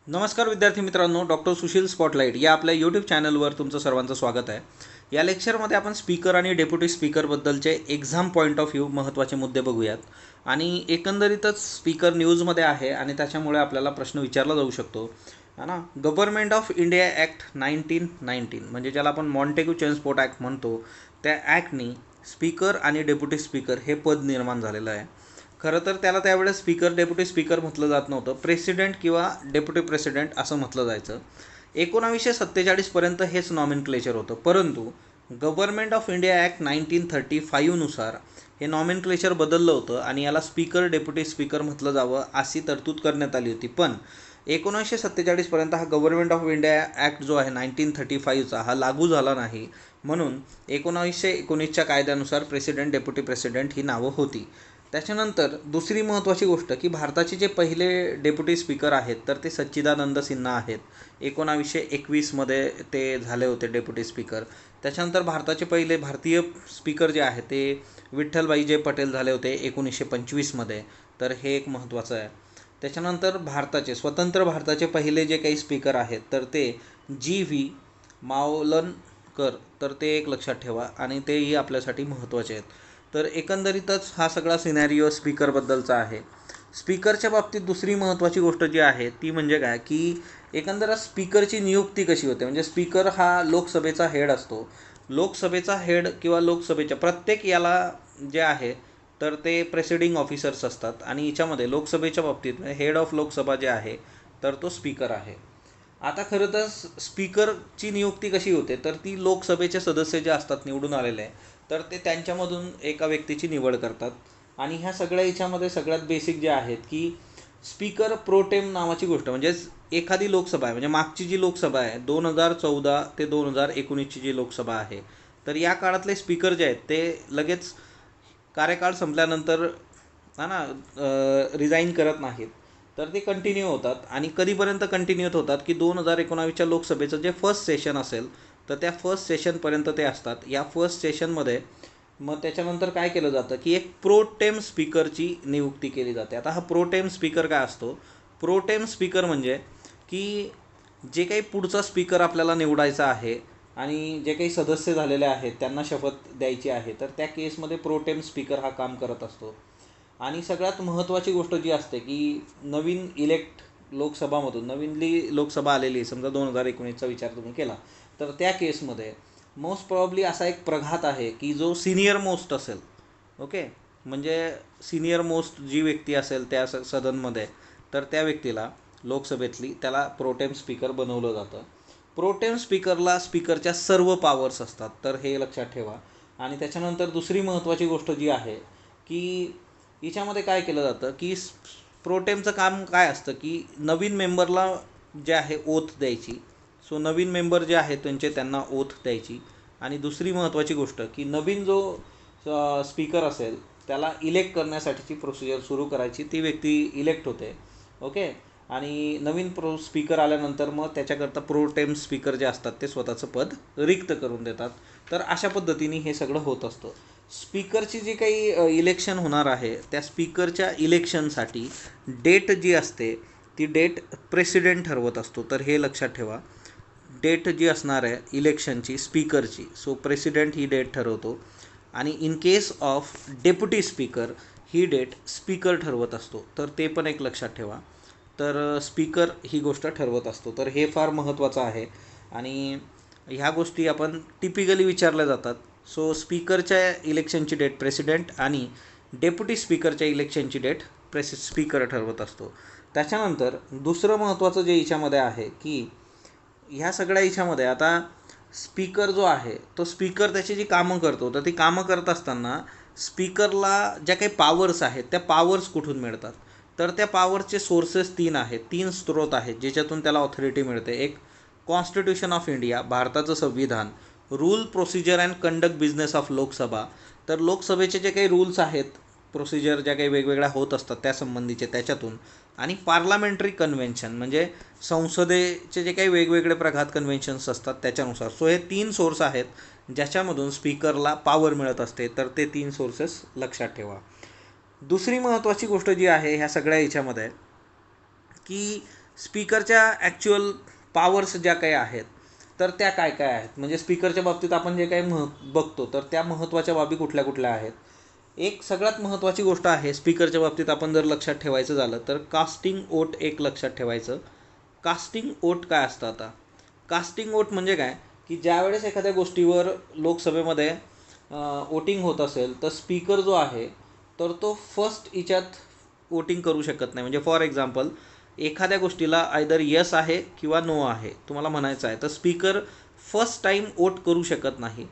नमस्कार विद्यार्थी मित्रांनो, डॉक्टर सुशील स्पॉटलाईट या आपल्या यूट्यूब चॅनलवर तुमचं सर्वांचं स्वागत आहे. या लेक्चरमध्ये आपण स्पीकर आणि डेप्युटी स्पीकरबद्दलचे एक्झाम पॉईंट ऑफ व्ह्यू महत्त्वाचे मुद्दे बघूयात. आणि एकंदरीतच स्पीकर न्यूजमध्ये आहे आणि त्याच्यामुळे आपल्याला प्रश्न विचारला जाऊ शकतो है ना. गव्हर्नमेंट ऑफ इंडिया ॲक्ट 1919 म्हणजे ज्याला आपण मॉन्टेग्यू चेम्स्फोर्ड ॲक्ट म्हणतो, त्या ॲक्टनी स्पीकर आणि डेप्युटी स्पीकर हे पद निर्माण झालेलं आहे. खरं तर त्याला त्यावेळेस स्पीकर डेप्युटी स्पीकर म्हटलं जात नव्हतं, प्रेसिडेंट किंवा डेप्युटी प्रेसिडेंट असं म्हटलं जायचं. 1947पर्यंत हेच नॉमेनक्लेचर होतं, परंतु गव्हर्नमेंट ऑफ इंडिया ॲक्ट 1935नुसार हे नॉमेनक्लेचर बदललं होतं आणि याला स्पीकर डेप्युटी स्पीकर म्हटलं जावं अशी तरतूद करण्यात आली होती. पण 1947पर्यंत हा गव्हर्नमेंट ऑफ इंडिया ॲक्ट जो आहे 1935चा हा लागू झाला नाही, म्हणून 1919च्या कायद्यानुसार प्रेसिडेंट डेप्युटी प्रेसिडेंट ही नावं होती. त्याच्यानंतर दुसरी महत्त्वाची गोष्ट की भारताचे जे पहिले डेप्युटी स्पीकर आहेत तर ते सच्चिदानंद सिन्हा आहेत. 1921मध्ये ते झाले होते डेप्युटी स्पीकर. त्याच्यानंतर भारताचे पहिले भारतीय स्पीकर जे आहे ते विठ्ठलभाई जे पटेल झाले होते 1925मध्ये. तर हे एक महत्त्वाचं आहे. त्याच्यानंतर भारताचे स्वतंत्र भारताचे पहिले जे काही स्पीकर आहेत तर ते G.V. मावलनकर. तर ते एक लक्षात ठेवा आणि तेही आपल्यासाठी महत्त्वाचे आहेत. तर एकंदरीतच हा सगळा सिनॅरिओ स्पीकरबद्दलचा आहे. स्पीकरच्या बाबतीत दुसरी महत्त्वाची गोष्ट जी आहे ती म्हणजे काय की एकंदर स्पीकरची नियुक्ती कशी होते. म्हणजे स्पीकर हा लोकसभेचा हेड असतो. लोकसभेचा हेड किंवा लोकसभेच्या प्रत्येक याला जे आहे तर ते प्रेसिडिंग ऑफिसर्स असतात आणि याच्यामध्ये लोकसभेच्या बाबतीत हेड ऑफ लोकसभा जे आहे तर तो स्पीकर आहे. आता खरं तर स्पीकरची नियुक्ती कशी होते तर ती लोकसभेचे सदस्य जे असतात निवडून आलेले तर ते त्यांच्यामधून एका व्यक्तीची निवड करतात. आणि ह्या सगळ्या याच्यामध्ये सगळ्यात बेसिक जे आहेत की स्पीकर प्रोटेम नावाची गोष्ट, म्हणजेच एखादी लोकसभा आहे म्हणजे मागची जी लोकसभा आहे 2014 ते 2019ची जी लोकसभा आहे तर या काळातले स्पीकर जे आहेत ते लगेच कार्यकाळ संपल्यानंतर हा ना रिझाईन करत नाहीत, तर ते कंटिन्यू होतात. आणि कधीपर्यंत कंटिन्यू होतात की 2019च्या लोकसभेचं जे फर्स्ट सेशन असेल तर त्या फर्स्ट सेशनपर्यंत ते असतात. या फर्स्ट सेशनमध्ये मग त्याच्यानंतर काय केलं जातं की एक प्रोटेम स्पीकरची नियुक्ती केली जाते. आता हा प्रोटेम स्पीकर काय असतो. प्रोटेम स्पीकर म्हणजे की जे काही पुढचा स्पीकर आपल्याला निवडायचा आहे आणि जे काही सदस्य झालेले आहेत त्यांना शपथ द्यायची आहे तर त्या केसमध्ये प्रोटेम स्पीकर हा काम करत असतो. आणि सगळ्यात महत्त्वाची गोष्ट जी असते की नवीन इलेक्ट लोकसभामधून नवीनली लोकसभा आलेली आहे, समजा 2019चा विचार तुम्ही केला तर त्या केसमध्ये मोस्ट प्रॉब्ली असा एक प्रघात आहे की जो सिनियर मोस्ट असेल. ओके, म्हणजे सिनियर मोस्ट जी व्यक्ती असेल त्या सदनमध्ये तर त्या व्यक्तीला लोकसभेतली त्याला प्रोटेम स्पीकर बनवलं जातं. प्रोटेम स्पीकरला स्पीकरच्या सर्व पॉवर्स असतात, तर हे लक्षात ठेवा. आणि त्याच्यानंतर दुसरी महत्त्वाची गोष्ट जी आहे की याच्यामध्ये काय केलं जातं की प्रोटेमचं काम काय असतं की नवीन मेंबरला जे आहे ओथ द्यायची. सो नवीन मेंबर जे आहेत त्यांना ओथ द्यायची. आणि दुसरी महत्त्वाची गोष्ट की नवीन जो स्पीकर असेल त्याला इलेक्ट करण्यासाठीची प्रोसिजर सुरू करायची, ती व्यक्ती इलेक्ट होते. ओके, आणि नवीन स्पीकर आल्यानंतर मग त्याच्याकरता प्रोटेम स्पीकर जे असतात ते स्वतःचं पद रिक्त करून देतात. तर अशा पद्धतीने हे सगळं होत असतं. स्पीकरची जी काही इलेक्शन होणार आहे त्या स्पीकरच्या इलेक्शनसाठी डेट जी असते ती डेट प्रेसिडेंट ठरवत असतो. तर हे लक्षात ठेवा, डेट जी असणार आहे इलेक्शनची स्पीकरची, सो प्रेसिडेंट ही डेट ठरवतो. आणि in case of deputy speaker ही डेट स्पीकर ठरवत असतो. तर ते पण एक लक्षात ठेवा. तर स्पीकर ही गोष्ट ठरवत असतो. तर हे फार महत्त्वाचं आहे आणि ह्या गोष्टी आपण टिपिकली विचारल्या जातात. सो स्पीकरच्या इलेक्शनची डेट प्रेसिडेंट आणि डेप्युटी स्पीकरच्या इलेक्शनची डेट स्पीकर ठरवत असतो. त्याच्यानंतर दुसरं महत्त्वाचं जे याच्यामध्ये आहे की ह्या सगळ्या याच्यामध्ये आता स्पीकर जो आहे तो स्पीकर त्याची जी कामं करतो तर ती कामं करत असताना स्पीकरला ज्या काही पॉवर्स आहेत त्या पॉवर्स कुठून मिळतात. तर त्या पॉवरचे सोर्सेस तीन स्रोत आहेत ज्याच्यातून त्याला ऑथॉरिटी मिळते. एक कॉन्स्टिट्यूशन ऑफ इंडिया, भारताचं संविधान. Rule procedure and conduct business of Lok Sabha, तर लोकसभेचे जे काही रूल्स आहेत प्रोसिजर ज्या काही वेगवेगळ्या होत असतात त्या संबंधीचे त्याच्यातून. आणि पार्लमेंटरी कन्व्हेन्शन म्हणजे संसदेचे जे काही वेगवेगळे प्रघात कन्व्हेन्शन्स असतात त्याच्यानुसार. सो हे 3 सोर्स आहेत ज्याच्यामधून स्पीकरला पॉवर मिळत असते. तर ते 3 सोर्सेस लक्षात ठेवा. दुसरी महत्त्वाची गोष्ट जी आहे ह्या सगळ्या याच्यामध्ये की स्पीकरच्या ॲक्च्युअल पॉवर्स ज्या काही आहेत तर त्या काय काय आहेत, म्हणजे स्पीकरच्या बाबतीत आपण जे काही बघतो तर त्या महत्त्वाच्या बाबी कुठल्या कुठल्या आहेत. एक सगळ्यात महत्त्वाची गोष्ट आहे स्पीकरच्या बाबतीत आपण जर लक्षात ठेवायचं झालं तर कास्टिंग ओट एक लक्षात ठेवायचं. कास्टिंग ओट काय असतं? आता कास्टिंग ओट म्हणजे काय की ज्यावेळेस एखाद्या गोष्टीवर लोकसभेमध्ये वोटिंग होत असेल तर स्पीकर जो आहे तर तो फर्स्ट याच्यात वोटिंग करू शकत नाही. म्हणजे फॉर एक्झाम्पल एखाद्या गोष्टीला आयदर यस आहे किंवा नो आहे तुम्हाला म्हणायचं आहे तर स्पीकर फर्स्ट टाईम वोट करू शकत नाही.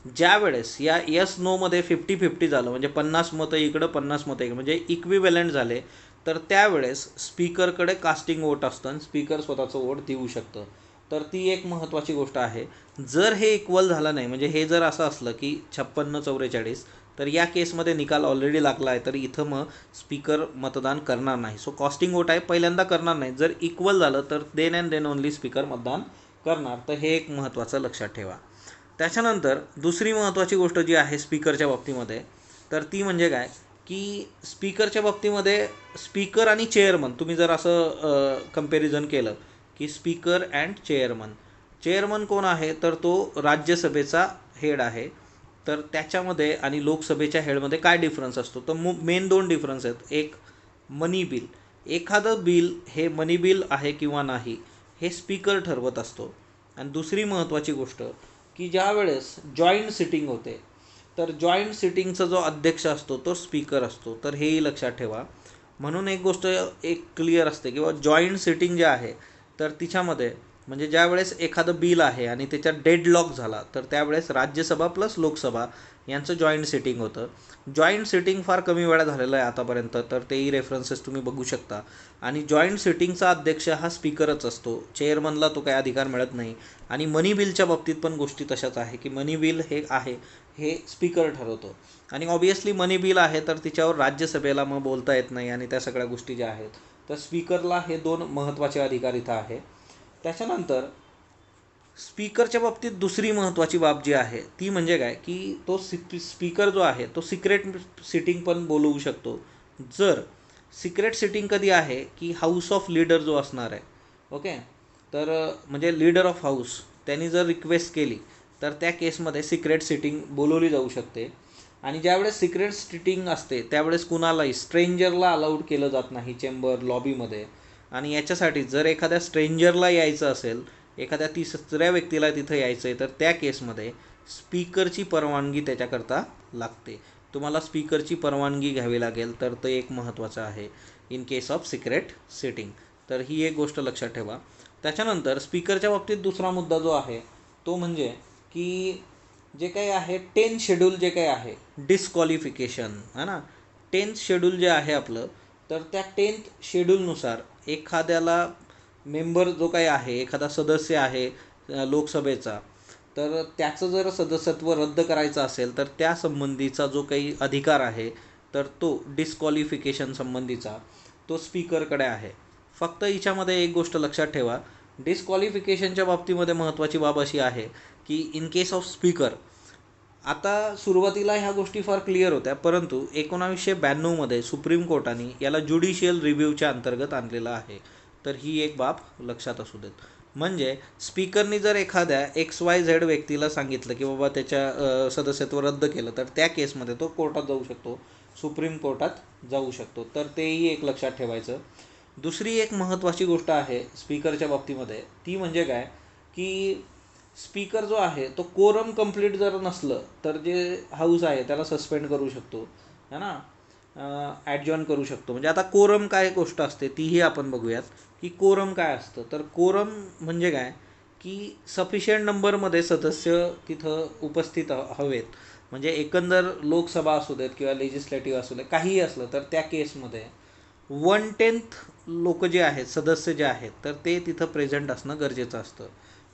ज्या वेळेस या यस नोमध्ये 50-50 झालं म्हणजे 50 मतं इकडं 50 मतं इकडं म्हणजे इक्विव्हॅलंट झाले तर त्यावेळेस स्पीकरकडे कास्टिंग वोट असतं आणि स्पीकर स्वतःचं वोट देऊ शकतं. तर ती एक महत्त्वाची गोष्ट आहे. जर हे इक्वल झालं नाही म्हणजे हे जर असं असलं की 56-44 तर या केसमध्ये निकाल ऑलरेडी लागला आहे तर इथं मग स्पीकर मतदान करणार नाही. सो कॉस्टिंग वोट आहे पहिल्यांदा करणार नाही. जर इक्वल झालं तर then and then only speaker मतदान करणार. तर हे एक महत्त्वाचं लक्षात ठेवा. त्याच्यानंतर दुसरी महत्त्वाची गोष्ट जी आहे स्पीकरच्या बाबतीमध्ये तर ती म्हणजे काय की स्पीकरच्या बाबतीमध्ये स्पीकर आणि चेअरमन तुम्ही जर असं कंपॅरिझन केलं की स्पीकर अँड चेअरमन कोण आहे तर तो राज्यसभेचा हेड आहे. तर त्याच्यामध्ये आणि लोकसभेच्या हेडमध्ये काय डिफरन्स असतो तर मेन दोन डिफरन्स आहेत. एक मनी बिल, एखादं बिल हे मनी बिल आहे किंवा नाही हे स्पीकर ठरवत असतो. आणि दुसरी महत्त्वाची गोष्ट की ज्या वेळेस जॉईंट सिटिंग होते तर जॉईंट सिटिंगचा जो अध्यक्ष असतो तो स्पीकर असतो. तर हेही लक्षात ठेवा. म्हणून एक गोष्ट एक क्लिअर असते किंवा जॉईंट सिटिंग जे आहे तर तिच्यामध्ये म्हणजे ज्या वेळेस एखादं बिल आहे आणि त्याच्यात डेडलॉक झाला तर त्यावेळेस राज्यसभा प्लस लोकसभा यांचं जॉईंट सिटिंग होतं. जॉईंट सिटिंग फार कमी वेळा झालेलं आहे आतापर्यंत तर तेही रेफरन्सेस तुम्ही बघू शकता. आणि जॉईंट सिटिंगचा अध्यक्ष हा स्पीकरच असतो. चेअरमनला तो काही अधिकार मिळत नाही. आणि मनी बिलच्या बाबतीत पण गोष्टी तशाच आहे की मनी बिल हे आहे हे स्पीकर ठरवतो. आणि ऑब्वियसली मनी बिल आहे तर तिच्यावर राज्यसभेला मग बोलता येत नाही आणि त्या सगळ्या गोष्टी ज्या आहेत तर स्पीकरला हे दोन महत्त्वाचे अधिकार इथं आहे. त्याच्यानंतर स्पीकरच्या बाबतीत दुसरी महत्त्वाची बाब जी आहे ती म्हणजे काय की तो स्पीकर जो आहे तो सिक्रेट सिटिंग पण बोलवू शकतो. जर सिक्रेट सिटिंग कधी आहे की हाऊस ऑफ लीडर जो असणार आहे ओके तर म्हणजे लीडर ऑफ हाऊस त्यांनी जर रिक्वेस्ट केली तर त्या केसमध्ये सिक्रेट सिटिंग बोलवली जाऊ शकते. आणि ज्यावेळेस सिक्रेट सिटिंग असते त्यावेळेस कुणालाही स्ट्रेंजरला अलाउड केलं जात नाही चेंबर लॉबीमध्ये. आणि याच्यासाठी जर एखाद्या स्ट्रेंजरला यायचं असेल एखाद्या तिसऱ्या व्यक्तीला तिथं यायचं आहे तर त्या केसमध्ये स्पीकरची परवानगी त्याच्याकरता लागते. तुम्हाला स्पीकरची परवानगी घ्यावी लागेल तर ते एक महत्त्वाचं आहे in case of secret sitting. तर ही एक गोष्ट लक्षात ठेवा. त्याच्यानंतर स्पीकरच्या बाबतीत दुसरा मुद्दा जो आहे तो म्हणजे की जे काही आहे 10th शेड्यूल जे काही आहे डिस्क्वालिफिकेशन है ना 10th शेड्यूल जे आहे आपलं तर त्या 10th शेड्यूलनुसार एखाद्याला मेंबर जो काही आहे एखादा सदस्य आहे लोकसभेचा तर त्याचं जर सदस्यत्व रद्द करायचं असेल तर त्या संबंधीचा जो काही अधिकार आहे तर तो डिस्क्वालिफिकेशन संबंधीचा तो स्पीकरकडे आहे. फक्त हिच्यामध्ये एक गोष्ट लक्षात ठेवा डिस्क्वालिफिकेशनच्या बाबतीमध्ये महत्त्वाची बाब अशी आहे की इन केस ऑफ स्पीकर आता सुरुवातीला ह्या गोष्टी फार क्लिअर होत्या परंतु 1992मध्ये सुप्रीम कोर्टाने याला ज्युडिशियल रिव्ह्यूच्या अंतर्गत आणलेलं आहे. तर ही एक बाब लक्षात असू देत. म्हणजे स्पीकरनी जर एखाद्या XYZ व्यक्तीला सांगितलं की बाबा त्याच्या सदस्यत्व रद्द केलं तर त्या केसमध्ये तो कोर्टात जाऊ शकतो सुप्रीम कोर्टात जाऊ शकतो. तर तेही एक लक्षात ठेवायचं. दुसरी एक महत्त्वाची गोष्ट आहे स्पीकरच्या बाबतीमध्ये ती म्हणजे काय की स्पीकर जो आहे तो कोरम कंप्लीट जर नसलं तर जे हाऊस आहे त्याला सस्पेंड करू शकतो है ना ॲडजॉर्न करू शकतो. म्हणजे आता कोरम काय गोष्ट असते तीही आपण बघूयात की कोरम काय असतं. तर कोरम म्हणजे काय की सफिशियंट नंबरमध्ये सदस्य तिथं उपस्थित हवेत. म्हणजे एकंदर लोकसभा असू देत किंवा लेजिस्लेटिव्ह असू देत काहीही असलं तर त्या केसमध्ये 1/10 लोक जे आहेत सदस्य जे आहेत तर ते तिथं प्रेझेंट असणं गरजेचं असतं.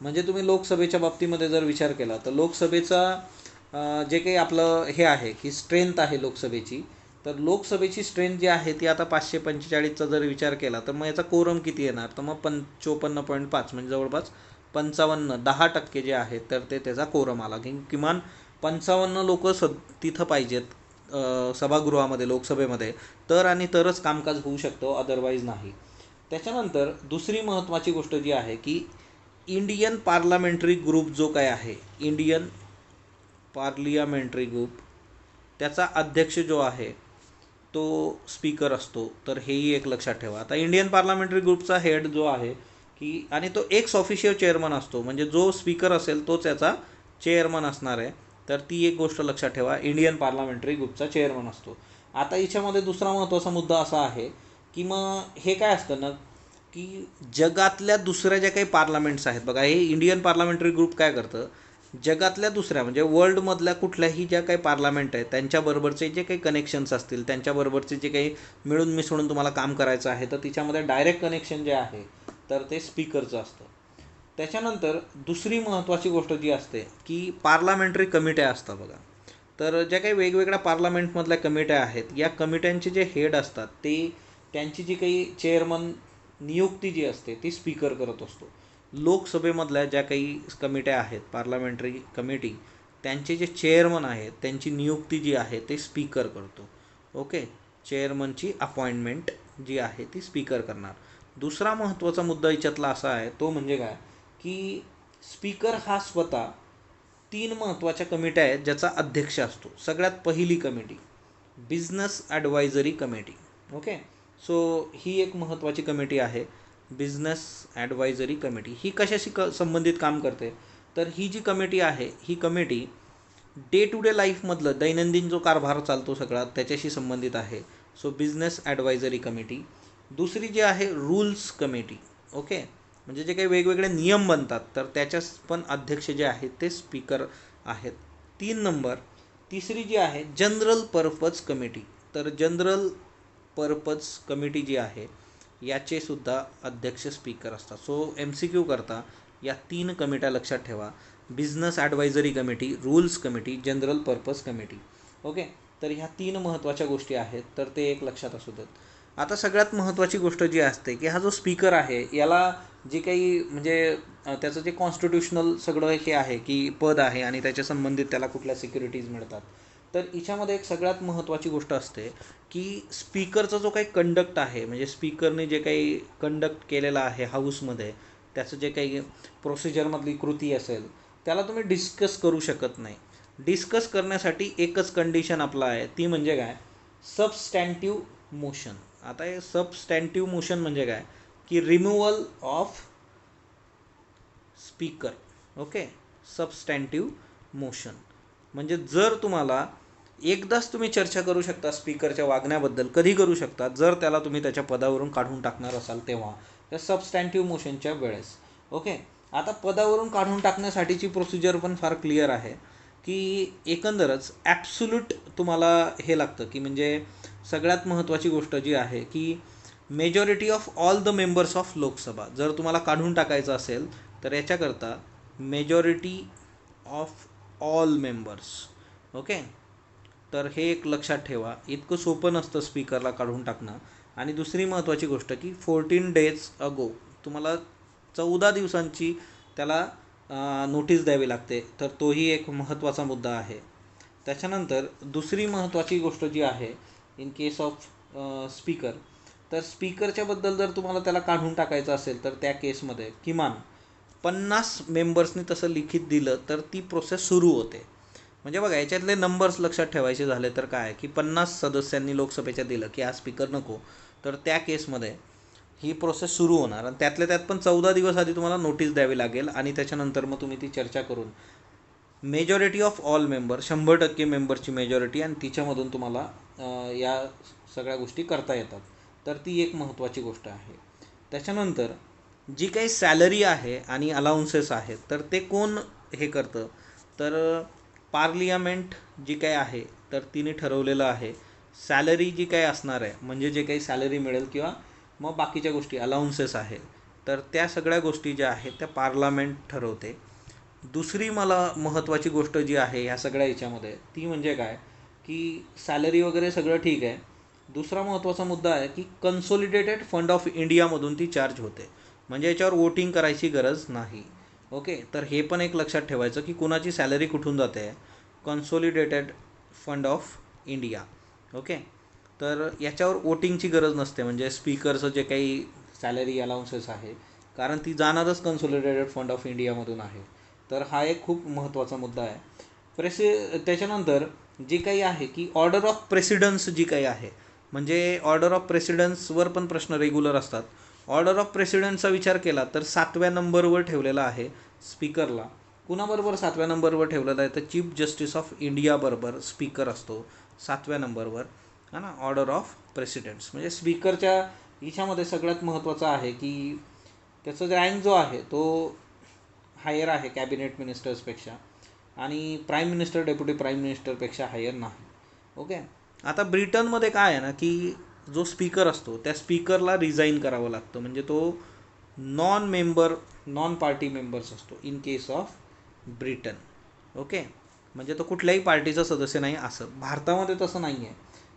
म्हणजे तुम्ही लोकसभेच्या बाबतीमध्ये जर विचार केला तर लोकसभेचा जे काही आपलं हे आहे की स्ट्रेंथ आहे लोकसभेची तर लोकसभेची स्ट्रेंथ जी आहे ती आता 545चा जर विचार केला तर मग याचा कोरम किती येणार तर मग 54.5 म्हणजे जवळपास 10% जे आहेत तर ते त्याचा कोरम आला की किमान 55 लोक तिथं पाहिजेत सभागृहामध्ये लोकसभेमध्ये तर आणि तरच कामकाज होऊ शकतो अदरवाईज नाही. त्याच्यानंतर दुसरी महत्त्वाची गोष्ट जी आहे की इंडियन पार्लमेंटरी ग्रुप जो काय आहे, इंडियन पार्लियामेंटरी ग्रुप, त्याचा अध्यक्ष जो आहे तो स्पीकर असतो. तर हेही एक लक्षात ठेवा. आता इंडियन पार्लमेंटरी ग्रुपचा हेड जो आहे की आणि तो एक्स ऑफिशियल चेअरमन असतो, म्हणजे जो स्पीकर असेल तोच याचा चेअरमन असणार आहे. तर ती एक गोष्ट लक्षात ठेवा, इंडियन पार्लमेंटरी ग्रुपचा चेअरमन असतो. आता याच्यामध्ये दुसरा महत्त्वाचा मुद्दा असा आहे की मग हे काय असतं ना की जगातल्या दुसऱ्या ज्या काही पार्लमेंट्स आहेत बघा, हे इंडियन पार्लमेंटरी ग्रुप काय करतं, जगातल्या दुसऱ्या म्हणजे वर्ल्डमधल्या कुठल्याही ज्या काही पार्लमेंट आहेत त्यांच्याबरोबरचे जे काही कनेक्शन्स असतील, त्यांच्याबरोबरचे जे काही मिळून मिसळून तुम्हाला काम करायचं आहे, तर तिच्यामध्ये डायरेक्ट कनेक्शन जे आहे तर ते स्पीकरचं असतं. त्याच्यानंतर दुसरी महत्त्वाची गोष्ट जी असते की पार्लमेंटरी कमिट्या असतात बघा. तर ज्या काही वेगवेगळ्या पार्लमेंटमधल्या कमिट्या आहेत, या कमिट्यांचे जे हेड असतात ते त्यांची जी काही चेअरमन नियुक्ती जी असते ती स्पीकर करत असतो. लोकसभेमधल्या ज्या काही कमिट्या आहेत, पार्लमेंटरी कमिटी, त्यांचे जे चेअरमन आहेत त्यांची नियुक्ती जी आहे ते स्पीकर करतो. ओके, चेअरमनची अपॉइंटमेंट जी आहे ती स्पीकर करणार. दुसरा महत्त्वाचा मुद्दा याच्यातला असा आहे, तो म्हणजे काय की स्पीकर हा स्वतः 3 महत्त्वाच्या कमिट्या आहेत ज्याचा अध्यक्ष असतो. सगळ्यात पहिली committee business advisory committee. Okay, so ही एक महत्त्वाची कमिटी आहे, बिझनेस ॲडवायझरी कमिटी. ही कशाशी संबंधित काम करते, तर ही जी कमिटी आहे ही कमिटी डे टू डे लाईफमधलं दैनंदिन जो कारभार चालतो सगळा त्याच्याशी संबंधित आहे. So business advisory committee. दुसरी जी आहे रूल्स कमिटी. ओके, म्हणजे जे काही वेगवेगळे नियम बनतात तर त्याच्यास पण अध्यक्ष जे आहेत ते स्पीकर आहेत. 3 नंबर तिसरी जी आहे जनरल पर्पज कमिटी. तर जनरल पर्पज कमिटी जी आहे याचे सुद्धा अध्यक्ष स्पीकर असतात. सो MCQ करता या 3 कमिट्या लक्षात ठेवा, business advisory committee, rules committee, general purpose committee. Okay, तर ह्या 3 महत्त्वाच्या गोष्टी आहेत, तर ते एक लक्षात असू देत. आता सगळ्यात महत्त्वाची गोष्ट जी असते की हा जो स्पीकर आहे याला जे काही म्हणजे त्याचं जे कॉन्स्टिट्यूशनल सगळं हे आहे की पद आहे आणि त्याच्या संबंधित त्याला कुठल्या सिक्युरिटीज मिळतात. तर हिच्यामध्ये एक सगळ्यात महत्त्वाची गोष्ट असते की स्पीकरचा जो काही कंडक्ट आहे, म्हणजे स्पीकरने जे काही कंडक्ट केलेला आहे हाऊसमध्ये, त्याचं जे काही प्रोसिजरमधली कृती असेल त्याला तुम्ही डिस्कस करू शकत नाही. डिस्कस करण्यासाठी एकच कंडिशन आपला आहे, ती म्हणजे काय, सबस्टँटिव्ह मोशन. आता हे सबस्टँटिव्ह मोशन म्हणजे काय की removal of speaker. Okay, substantive motion म्हणजे जर तुम्हाला एकदाच तुम्ही चर्चा करू शकता स्पीकरच्या वागण्याबद्दल, कधी करू शकता, जर त्याला तुम्ही त्याच्या पदावरून काढून टाकणार असाल तेव्हा, त्या सबस्टँटिव्ह मोशनच्या वेळेस. ओके, आता पदावरून काढून टाकण्यासाठीची प्रोसिजर पण फार क्लिअर आहे की एकंदरच ॲब्सोल्यूट तुम्हाला हे लागतं की म्हणजे सगळ्यात महत्त्वाची गोष्ट जी आहे की majority of all the members of Lok Sabha. जर तुम्हाला काढून टाकायचं असेल तर याच्याकरता majority of all members. Okay, तर हे एक लक्षात ठेवा, इतकं सोपं नसतं स्पीकरला काढून टाकणं. आणि दुसरी महत्त्वाची गोष्ट की 14 days अगो तुम्हाला 14 दिवसांची त्याला नोटीस द्यावी लागते, तर तोही एक महत्त्वाचा मुद्दा आहे. त्याच्यानंतर दुसरी महत्त्वाची गोष्ट जी आहे इन केस ऑफ स्पीकर, तर स्पीकरच्याबद्दल जर तुम्हाला त्याला काढून टाकायचं असेल तर त्या केसमध्ये किमान 50 मेंबर्सनी तसं लिखित दिलं तर ती प्रोसेस सुरू होते. म्हणजे बघा याच्यातले नंबर्स लक्षात ठेवायचे झाले तर काय की 50 सदस्यांनी लोकसभेच्या दिलं की हा स्पीकर नको, तर त्या केसमध्ये ही प्रोसेस सुरू होणार आणि त्यातल्या त्यात पण 14 दिवस आधी तुम्हाला नोटीस द्यावी लागेल आणि त्याच्यानंतर मग तुम्ही ती चर्चा करून मेजॉरिटी ऑफ ऑल मेंबर, 100% मेंबरची मेजॉरिटी, आणि तिच्यामधून तुम्हाला या सगळ्या गोष्टी करता येतात. तर ती एक महत्त्वाची गोष्ट आहे. त्याच्यानंतर जी काही सॅलरी आहे आणि अलाउन्सेस आहेत तर ते कोण हे करतं, तर पार्लियामेंट जी काही आहे तर तिने ठरवलेलं आहे. सॅलरी जी काही असणार आहे म्हणजे जे काही सॅलरी मिळेल किंवा मग बाकीच्या गोष्टी अलाउन्सेस आहेत तर त्या सगळ्या गोष्टी ज्या आहेत त्या पार्लमेंट ठरवते. दुसरी मला महत्त्वाची गोष्ट जी आहे ह्या सगळ्या याच्यामध्ये ती म्हणजे काय की सॅलरी वगैरे सगळं ठीक आहे. दुसरा महत्त्वाचा मुद्दा आहे की कन्सोलिडेटेड फंड ऑफ इंडियामधून ती चार्ज होते, म्हणजे याच्यावर वोटिंग करायची गरज नाही. ओके, तर हे पण एक लक्षात ठेवायचं की कुणाची सॅलरी कुठून जाते, consolidated fund of India. Okay, तर याच्यावर वोटिंगची गरज नसते, म्हणजे स्पीकरचं जे काही सॅलरी अलाउन्सेस आहे, कारण ती जाणारच कन्सोलिडेटेड फंड ऑफ इंडियामधून आहे. तर हा एक खूप महत्त्वाचा मुद्दा आहे. त्याच्यानंतर जे काही आहे की ऑर्डर ऑफ प्रेसिडन्स जी काही आहे, म्हणजे ऑर्डर ऑफ प्रेसिडन्सवर पण प्रश्न रेग्युलर असतात. ऑर्डर ऑफ प्रेसिडन्सचा विचार केला तर 7व्या नंबरवर ठेवलेला आहे स्पीकरला. कुणाबरोबर 7व्या नंबरवर ठेवलेला आहे तर चीफ जस्टिस ऑफ इंडियाबरोबर स्पीकर असतो 7व्या नंबरवर, है ना. ऑर्डर ऑफ प्रेसिडेंट्स म्हणजे स्पीकरच्या हिच्यामध्ये सगळ्यात महत्त्वाचं आहे की त्याचा रँक जो आहे तो हायर आहे कॅबिनेट मिनिस्टर्सपेक्षा, आणि प्राईम मिनिस्टर डेप्युटी प्राईम मिनिस्टरपेक्षा हायर नाही. ओके. आता ब्रिटनमध्ये काय आहे ना की जो स्पीकर असतो त्या स्पीकरला रिझाईन करावं लागतं, म्हणजे तो नॉन पार्टी मेंबर्स असतो in case of Britain. Okay. म्हणजे तो कुठल्याही पार्टीचा सदस्य नाही असं. भारतामध्ये तसं नाही आहे.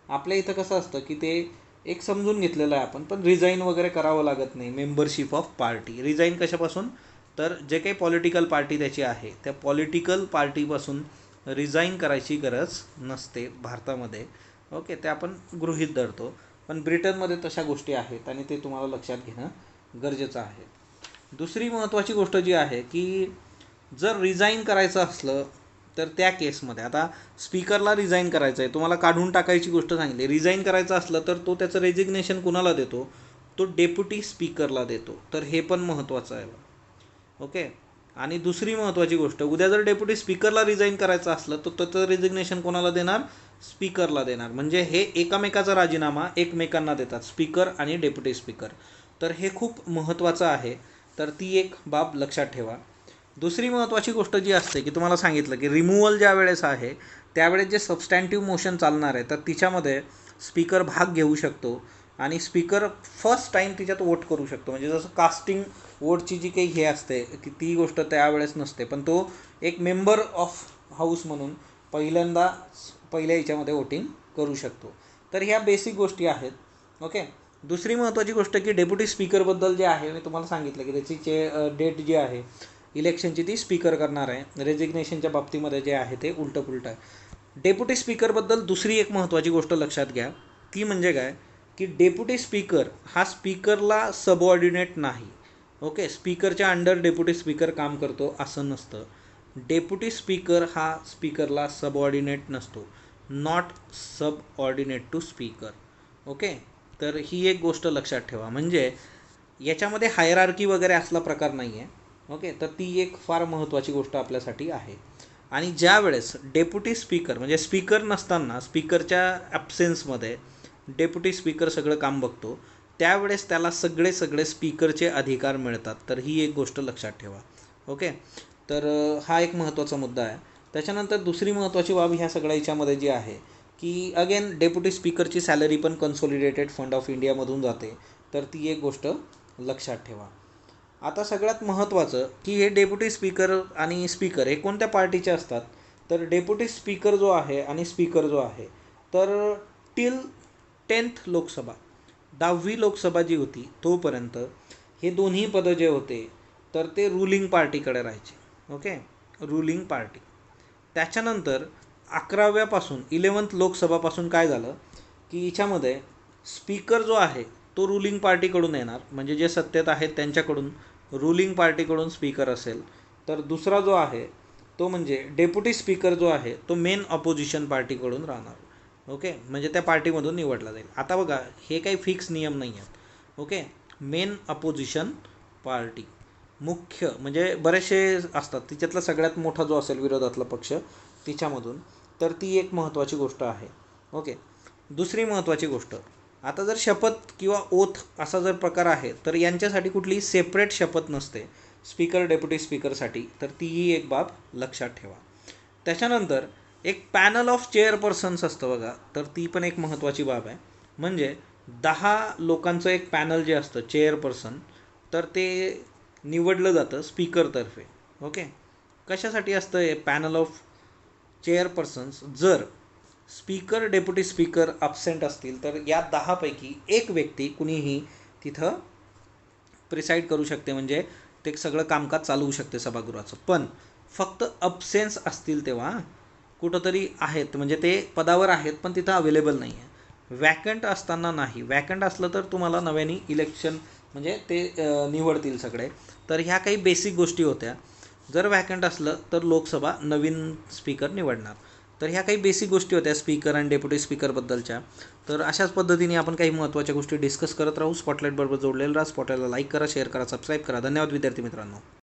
आपल्या इथं कसं असतं की ते एक समजून घेतलेलं आहे आपण, पण रिझाईन वगैरे करावं लागत नाही मेंबरशिप ऑफ पार्टी. रिझाईन कशापासून, तर जे काही पॉलिटिकल पार्टी त्याची आहे त्या पॉलिटिकल पार्टीपासून रिझाईन करायची गरज नसते भारतामध्ये. ओके. ते आपण गृहीत धरतो, पण ब्रिटनमध्ये तशा गोष्टी आहेत आणि ते तुम्हाला लक्षात घेणं गरजेचं आहे. दुसरी महत्त्वाची गोष्ट जी आहे की जर रिझाईन करायचं असलं तर त्या केसमध्ये, आता स्पीकरला रिझाईन करायचं आहे, तुम्हाला काढून टाकायची गोष्ट सांगितली, रिझाईन करायचं असलं तर तो त्याचं रेजिग्नेशन कुणाला देतो, तो डेप्युटी स्पीकरला देतो. तर हे पण महत्त्वाचं आहे. ओके. आणि दुसरी महत्त्वाची गोष्ट, उद्या जर डेप्युटी स्पीकरला रिझाईन करायचं असलं तर त्याचं रेजिग्नेशन कोणाला देणार, स्पीकरला देणार. म्हणजे हे एकमेकाचा राजीनामा एकमेकांना देतात, स्पीकर आणि डेप्युटी स्पीकर. तर हे खूप महत्त्वाचं आहे. तर ती एक बाब लक्षात ठेवा. दुसरी महत्त्वाची गोष्ट जी असते की तुम्हाला सांगितलं की रिमूव्हल ज्या वेळेस आहे त्यावेळेस जे सबस्टॅन्टिव्ह मोशन चालणार आहे तर तिच्यामध्ये स्पीकर भाग घेऊ शकतो आणि स्पीकर फर्स्ट टाईम तिच्यात वोट करू शकतो. म्हणजे जसं कास्टिंग वोटची जी काही हे असते की ती गोष्ट त्यावेळेस नसते, पण तो एक मेंबर ऑफ हाऊस म्हणून पहिल्या याच्यामध्ये वोटिंग करू शकतो. तर ह्या बेसिक गोष्टी आहेत. ओके. दुसरी महत्त्वाची गोष्ट की डेप्युटी स्पीकरबद्दल जे आहे मी तुम्हाला सांगितलं की त्याची डेट जी आहे इलेक्शनची ती स्पीकर करणार आहे. रेजिग्नेशनच्या बाबतीमध्ये जे आहे ते उलटं आहे. डेप्युटी स्पीकरबद्दल दुसरी एक महत्त्वाची गोष्ट लक्षात घ्या, ती म्हणजे काय की डेप्युटी स्पीकर हा स्पीकरला सबऑर्डिनेट नाही. ओके. स्पीकरच्या अंडर डेप्युटी स्पीकर काम करतो असं नसतं. डेप्युटी स्पीकर हा स्पीकरला सबऑर्डिनेट नसतो, not subordinate to speaker. Okay. तर ही एक गोष्ट लक्षात ठेवा, म्हणजे याच्यामध्ये हायरार्की वगैरे असला प्रकार नाही आहे. ओके. तर ती एक फार महत्त्वाची गोष्ट आपल्यासाठी आहे. आणि ज्या वेळेस डेप्युटी स्पीकर म्हणजे स्पीकर नसताना स्पीकरच्या ॲब्सेन्समध्ये डेप्युटी स्पीकर सगळं काम बघतो त्यावेळेस त्याला सगळे स्पीकरचे अधिकार मिळतात. तर ही एक गोष्ट लक्षात ठेवा. ओके. तर हा एक महत्त्वाचा मुद्दा आहे. त्याच्यानंतर दुसरी महत्त्वाची बाब ह्या सगळ्या याच्यामध्ये जी आहे की अगेन डेप्युटी स्पीकरची सॅलरी पण कन्सोलिडेटेड फंड ऑफ इंडियामधून जाते. तर ती एक गोष्ट लक्षात ठेवा. आता सगळ्यात महत्त्वाचं की हे डेप्युटी स्पीकर आणि स्पीकर हे कोणत्या पार्टीचे असतात, तर डेप्युटी स्पीकर जो आहे आणि स्पीकर जो आहे तर टिल 10th लोकसभा 10वी लोकसभा जी होती तोपर्यंत हे दोन्ही पदं जे होते तर ते रुलिंग पार्टीकडे राहायचे. ओके. Ruling party. त्याच्यानंतर 11व्यापासून 11th लोकसभापासून काय झालं की याच्यामध्ये स्पीकर जो आहे तो रुलिंग पार्टीकडून येणार, म्हणजे जे सत्तेत आहेत त्यांच्याकडून रुलिंग पार्टीकडून स्पीकर असेल. तर दुसरा जो आहे तो म्हणजे डेप्युटी स्पीकर जो आहे तो मेन अपोजिशन पार्टीकडून राहणार. ओके. म्हणजे त्या पार्टीमधून निवडला जाईल. आता बघा हे काही फिक्स नियम नाही आहेत. ओके. मेन अपोजिशन पार्टी मुख्य म्हणजे बरेचसे असतात, तिच्यातला सगळ्यात मोठा जो असेल विरोधातला पक्ष तिच्यामधून. तर ती एक महत्त्वाची गोष्ट आहे. ओके. दुसरी महत्त्वाची गोष्ट, आता जर शपथ किंवा ओथ असा जर प्रकार आहे तर यांच्यासाठी कुठलीही सेपरेट शपथ नसते स्पीकर डेप्युटी स्पीकरसाठी. तर तीही एक बाब लक्षात ठेवा. त्याच्यानंतर एक पॅनल ऑफ चेअरपर्सन्स असतं बघा, तर ती पण एक महत्त्वाची बाब आहे. म्हणजे 10 लोकांचं एक पॅनल जे असतं चेअरपर्सन तर ते निवडलं जातं स्पीकरतर्फे. ओके. कशासाठी असतं हे पॅनल ऑफ चेअरपर्सन्स, जर स्पीकर डेप्युटी स्पीकर ॲब्सेंट असतील तर या 10 पैकी एक व्यक्ती कुणीही तिथं प्रिसाईड करू शकते, म्हणजे ते सगळं कामकाज चालवू शकते सभागृहाचं. पण फक्त ॲब्सेन्स असतील तेव्हा कुठंतरी आहेत, म्हणजे ते पदावर आहेत पण तिथं अवेलेबल नाही आहे. वॅकंट असताना नाही. वॅकंट असलं तर तुम्हाला नव्याने इलेक्शन म्हणजे ते निवडतील सगळे. तर ह्या काही बेसिक गोष्टी होत्या. जर वॅकंट असलं तर लोकसभा नवीन स्पीकर निवडणार. तर ह्या काही बेसिक गोष्टी होत्या स्पीकर आणि डेप्युटी स्पीकरबद्दलच्या. तर अशाच पद्धतीने आपण काही महत्त्वाच्या गोष्टी डिस्कस करत राहू. स्पॉटलाईट बरोबर जोडलेलं राहा. स्पॉटलाईटला लाईक करा, शेअर करा, सबस्क्राईब करा. धन्यवाद विद्यार्थी मित्रांनो.